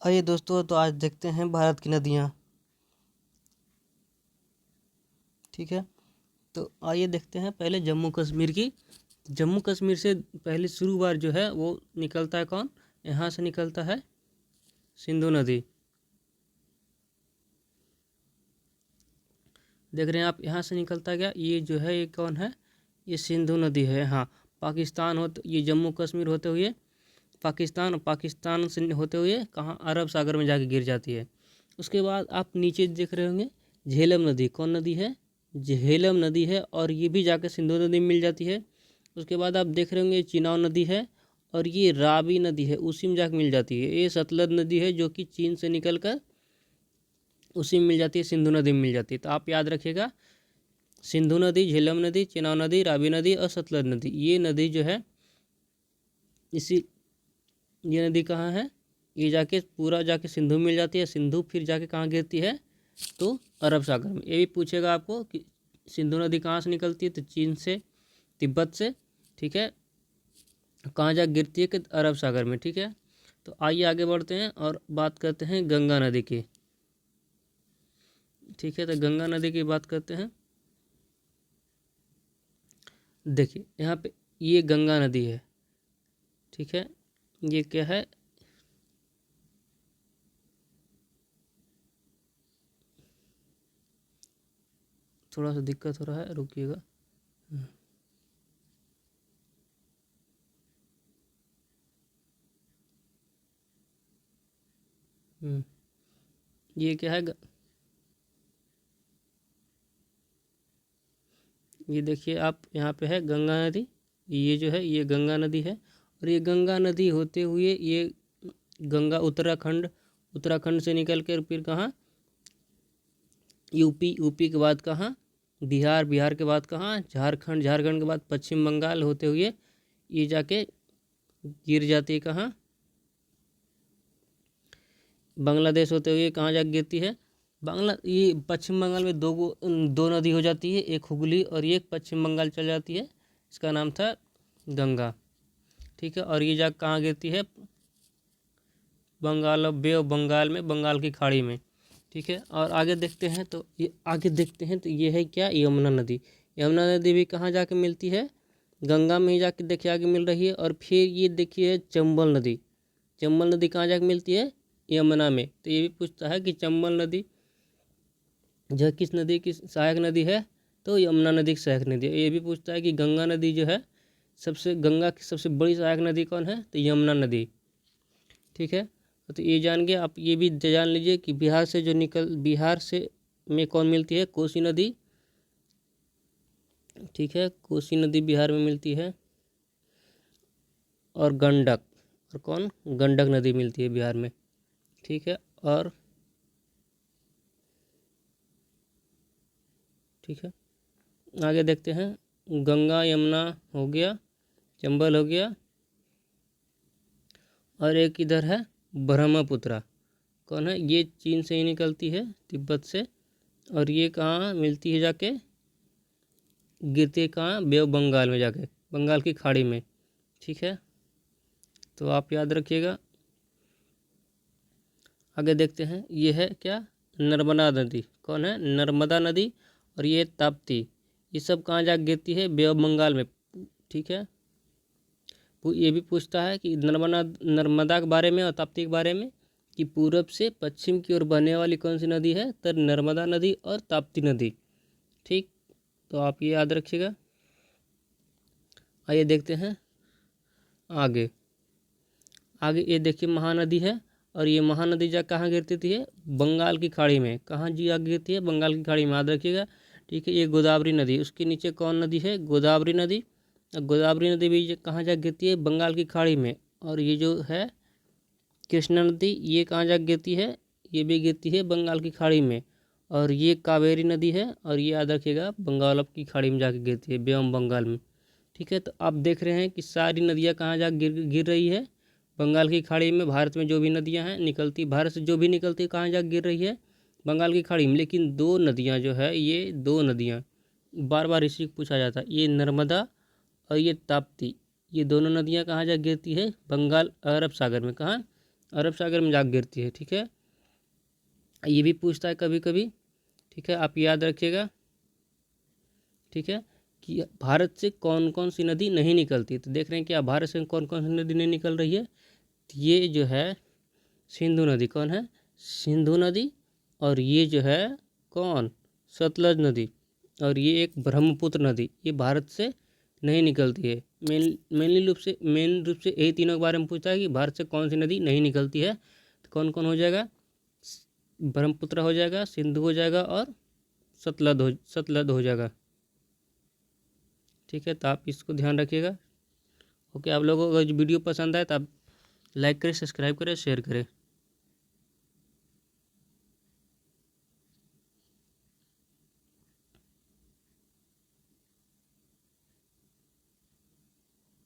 आइए दोस्तों, तो आज देखते हैं भारत की नदियाँ। ठीक है, तो आइए देखते हैं पहले जम्मू कश्मीर की। जम्मू कश्मीर से पहले शुरुआत जो है वो निकलता है कौन? यहाँ से निकलता है सिंधु नदी। देख रहे हैं आप, यहाँ से निकलता गया। ये जो है ये कौन है? ये सिंधु नदी है। हाँ, पाकिस्तान होते ये जम्मू कश्मीर होते हुए पाकिस्तान, और पाकिस्तान से होते हुए कहाँ? अरब सागर में जाके गिर जाती है। उसके बाद आप नीचे देख रहे होंगे झेलम नदी। कौन नदी है? झेलम नदी है, और ये भी जाकर सिंधु नदी में मिल जाती है। उसके बाद आप देख रहे होंगे चिनाव नदी है, और ये रावी नदी है, उसी में जाकर मिल जाती है। ये सतलज नदी है जो कि चीन से निकल कर उसी में मिल जाती है, सिंधु नदी में मिल जाती है। तो आप याद रखिएगा, सिंधु नदी, झेलम नदी, चिनाव नदी, रावी नदी और सतलज नदी, ये नदी जो है ये नदी कहाँ है? ये जाके पूरा जाके सिंधु मिल जाती है। सिंधु फिर जाके कहाँ गिरती है? तो अरब सागर में। ये भी पूछेगा आपको कि सिंधु नदी कहाँ से निकलती है, तो चीन से, तिब्बत से। ठीक है, कहाँ जा गिरती है? कि अरब सागर में। ठीक है, तो आइए आगे बढ़ते हैं और बात करते हैं गंगा नदी की। ठीक है, तो गंगा नदी की बात करते हैं। देखिए यहाँ पे ये गंगा नदी है। ठीक है, ये क्या है? थोड़ा सा दिक्कत हो रहा है, रुकिएगा। ये क्या है? ये देखिए आप, यहाँ पे है गंगा नदी। ये जो है ये गंगा नदी है, और ये गंगा नदी होते हुए ये गंगा उत्तराखंड से निकल कर फिर कहाँ? यूपी के बाद कहाँ? बिहार के बाद कहाँ? झारखंड के बाद पश्चिम बंगाल होते हुए ये जाके गिर जाती है कहाँ? बांग्लादेश होते हुए कहाँ जाके गिरती है? ये पश्चिम बंगाल में दो नदी हो जाती है, एक हुगली और एक पश्चिम बंगाल चल जाती है। इसका नाम था गंगा। ठीक है, और ये जाके कहाँ गिरती है? बे ऑफ बंगाल में, बंगाल की खाड़ी में। ठीक है, और आगे देखते हैं तो ये है क्या? यमुना नदी। यमुना नदी भी कहाँ जाके मिलती है? गंगा में ही जाके देखिए आगे मिल रही है। और फिर ये देखिए चंबल नदी। चंबल नदी कहाँ जाके मिलती है? यमुना में। तो ये भी पूछता है कि चंबल नदी जो किस नदी की सहायक नदी है? तो यमुना नदी की सहायक नदी है। ये भी पूछता है कि गंगा नदी जो है गंगा की सबसे बड़ी सहायक नदी कौन है? तो यमुना नदी। ठीक है, तो ये जान गए आप। ये भी जान लीजिए कि बिहार से में कौन मिलती है? कोसी नदी। ठीक है, कोसी नदी बिहार में मिलती है। और गंडक नदी मिलती है बिहार में। ठीक है, और ठीक है, आगे देखते हैं। गंगा यमुना हो गया, चंबल हो गया, और एक इधर है ब्रह्मपुत्रा। कौन है? ये चीन से ही निकलती है, तिब्बत से। और ये कहाँ मिलती है? जाके गिरती है कहाँ? बे ऑफ बंगाल में जाके, बंगाल की खाड़ी में। ठीक है, तो आप याद रखिएगा। आगे देखते हैं, ये है क्या? नर्मदा नदी। कौन है? नर्मदा नदी। और ये ताप्ती। ये सब कहाँ जाके गिरती है? बे ऑफ बंगाल में। ठीक है, ये भी पूछता है कि नर्मदा के बारे में और ताप्ती के बारे में, कि पूरब से पश्चिम की ओर बहने वाली कौन सी नदी है? तो नर्मदा नदी और ताप्ती नदी। ठीक, तो आप ये याद रखिएगा। आइए देखते हैं आगे। ये देखिए महानदी है, और ये महानदी जा कहाँ गिरती थी? बंगाल की खाड़ी में। कहाँ जी आगे गिरती है? बंगाल की खाड़ी में, याद रखिएगा। ठीक है, ये गोदावरी नदी, उसके नीचे कौन नदी है? गोदावरी नदी। गोदावरी नदी भी कहाँ जा गिरती है? बंगाल की खाड़ी में। और ये जो है कृष्णा नदी, ये कहाँ जा गिरती है? ये भी गिरती है बंगाल की खाड़ी में। और ये कावेरी नदी है, और ये याद रखिएगा बंगाल की खाड़ी में जाके गिरती है, बे ऑफ बंगाल में। ठीक है, तो आप देख रहे हैं कि सारी नदियाँ कहाँ जा गिर रही है? बंगाल की खाड़ी में। भारत में जो भी नदियाँ हैं निकलती, भारत से जो भी निकलती कहाँ जा गिर रही है? बंगाल की खाड़ी में। लेकिन दो नदियाँ जो है, ये दो नदियाँ बार बार इसी को पूछा जाता है, ये नर्मदा और ये ताप्ती। ये दोनों नदियाँ कहाँ जा गिरती है? बंगाल अरब सागर में। कहाँ? अरब सागर में जाकर गिरती है। ठीक है, ये भी पूछता है कभी कभी। ठीक है, आप याद रखिएगा। ठीक है, कि भारत से कौन कौन सी नदी नहीं निकलती। तो देख रहे हैं कि भारत से कौन कौन सी नदी नहीं निकल रही है। तो ये जो है सिंधु नदी, कौन है, सिंधु नदी। और ये जो है कौन, सतलज नदी। और ये एक ब्रह्मपुत्र नदी, ये भारत से नहीं निकलती है। मेन रूप से यही तीनों के बारे में पूछता है कि भारत से कौन सी नदी नहीं निकलती है। तो कौन कौन हो जाएगा, ब्रह्मपुत्र हो जाएगा, सिंधु हो जाएगा और सतलज हो जाएगा। ठीक है, तो आप इसको ध्यान रखिएगा। ओके, आप लोगों को अगर वीडियो पसंद आए तो आप लाइक करें, सब्सक्राइब करें, शेयर करें।